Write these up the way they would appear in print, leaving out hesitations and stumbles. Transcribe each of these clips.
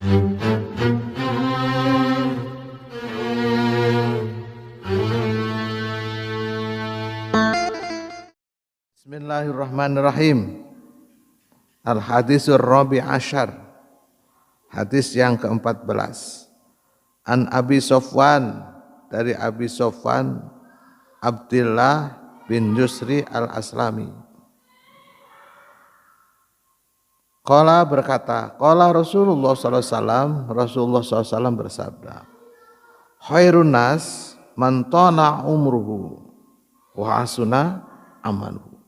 Bismillahirrahmanirrahim. Al-hadisur rabi asyar. Hadis yang ke-14. An Abi Sofwan, dari Abi Sofwan Abdullah bin Yusri al-Aslami. Qala berkata, qala Rasulullah SAW, Rasulullah SAW bersabda, khairun nas man tana umruhu wa hasuna amaluhu.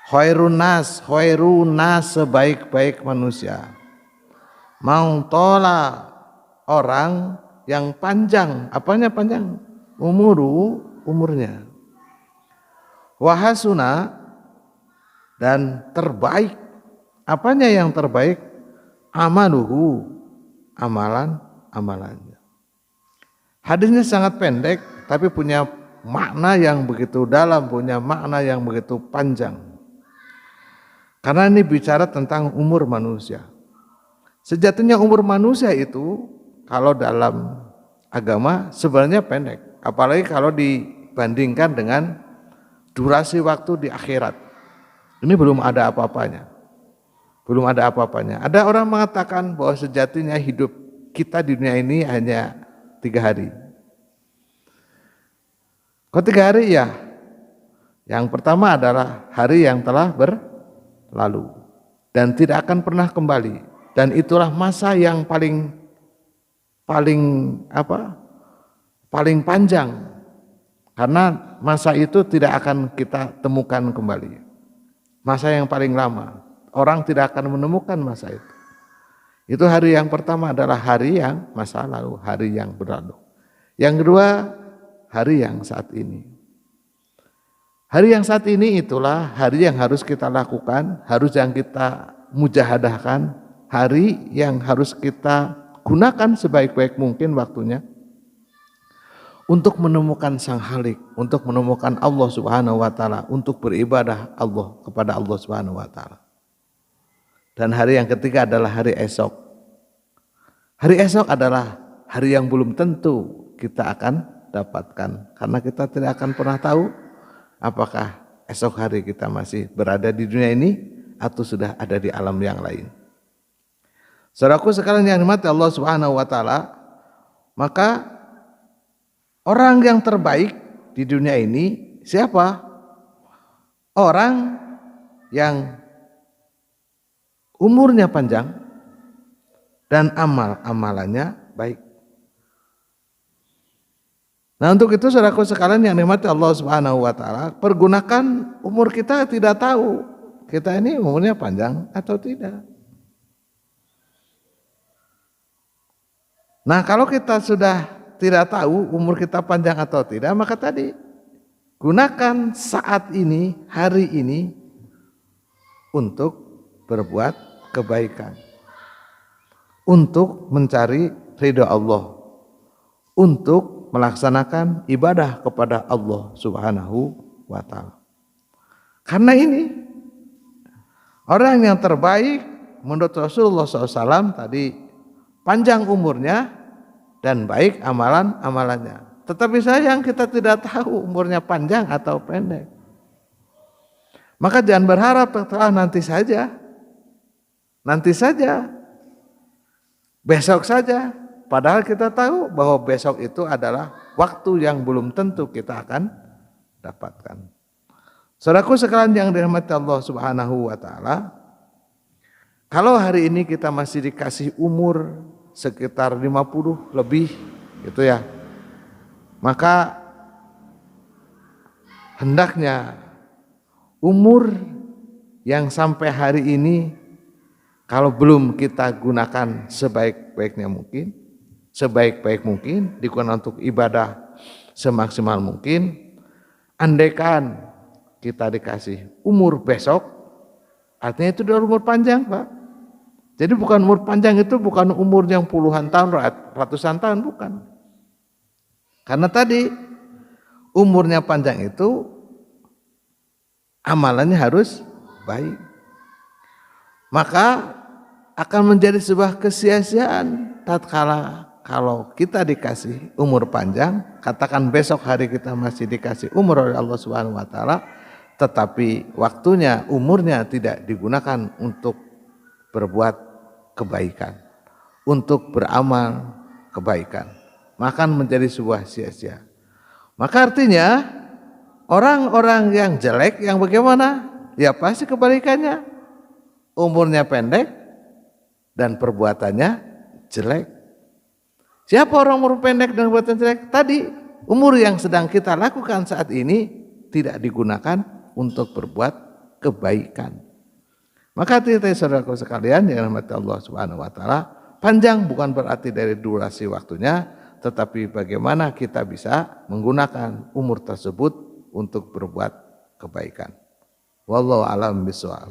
Khairun nas sebaik-baik manusia. Mau tola orang yang panjang, apanya panjang? Umurnya. Wahasuna, dan terbaik, apanya yang terbaik? Amaluhu, amalannya. Hadisnya sangat pendek, tapi punya makna yang begitu dalam, punya makna yang begitu panjang. Karena ini bicara tentang umur manusia. Sejatinya umur manusia itu kalau dalam agama sebenarnya pendek, apalagi kalau dibandingkan dengan durasi waktu di akhirat. Ini belum ada apa-apanya. Ada orang mengatakan bahwa sejatinya hidup kita di dunia ini hanya 3 hari. Kok 3 hari ya? Yang pertama adalah hari yang telah berlalu dan tidak akan pernah kembali. Dan itulah masa yang paling panjang. Karena masa itu tidak akan kita temukan kembali. Masa yang paling lama. Orang tidak akan menemukan masa itu. Itu hari yang pertama adalah hari yang masa lalu, hari yang berlalu. Yang kedua, hari yang saat ini. Hari yang saat ini itulah hari yang harus kita lakukan, harus yang kita mujahadahkan, hari yang harus kita gunakan sebaik-baik mungkin waktunya untuk menemukan Sang Khalik, untuk menemukan Allah Subhanahu wa taala, untuk beribadah kepada Allah Subhanahu wa taala. Dan hari yang ketiga adalah hari esok. Hari esok adalah hari yang belum tentu kita akan dapatkan, karena kita tidak akan pernah tahu apakah esok hari kita masih berada di dunia ini atau sudah ada di alam yang lain. Saudaraku sekalian yang dirahmati Allah Subhanahu wa taala, maka orang yang terbaik di dunia ini siapa? Orang yang umurnya panjang dan amalannya baik. Nah, untuk itu saudaraku sekalian yang dirahmati Allah Subhanahu wa taala, pergunakan umur kita, tidak tahu kita ini umurnya panjang atau tidak. Nah, kalau kita sudah tidak tahu umur kita panjang atau tidak, maka tadi gunakan saat ini, hari ini untuk berbuat kebaikan, untuk mencari ridha Allah, untuk melaksanakan ibadah kepada Allah Subhanahu wa taala. Karena ini orang yang terbaik menurut Rasulullah SAW tadi, panjang umurnya dan baik amalannya. Tetapi sayang kita tidak tahu umurnya panjang atau pendek. Maka jangan berharap setelah nanti saja, besok saja. Padahal kita tahu bahwa besok itu adalah waktu yang belum tentu kita akan dapatkan. Saudaraku sekalian yang dirahmati Allah Subhanahu wa taala, kalau hari ini kita masih dikasih umur sekitar 50 lebih gitu ya, maka hendaknya umur yang sampai hari ini kalau belum kita gunakan sebaik-baik mungkin digunakan untuk ibadah semaksimal mungkin. Andaikan kita dikasih umur besok, artinya itu udah umur panjang, Pak. Jadi bukan umur panjang itu bukan umur yang puluhan tahun, ratusan tahun, bukan. Karena tadi umurnya panjang itu amalannya harus baik. Maka akan menjadi sebuah kesia-siaan tatkala kalau kita dikasih umur panjang, katakan besok hari kita masih dikasih umur oleh Allah Subhanahu wa taala, tetapi waktunya, umurnya tidak digunakan untuk berbuat kebaikan, untuk beramal kebaikan, maka menjadi sebuah sia-sia. Maka artinya orang-orang yang jelek yang bagaimana? Ya pasti kebalikannya, umurnya pendek dan perbuatannya jelek. Siapa orang umur pendek dan perbuatan jelek? Tadi umur yang sedang kita lakukan saat ini tidak digunakan untuk berbuat kebaikan. Maka hati-hati saudaraku sekalian yang dirahmati Allah Subhanahu wa taala, panjang bukan berarti dari durasi waktunya, tetapi bagaimana kita bisa menggunakan umur tersebut untuk berbuat kebaikan. Wallahu a'lam bishawab.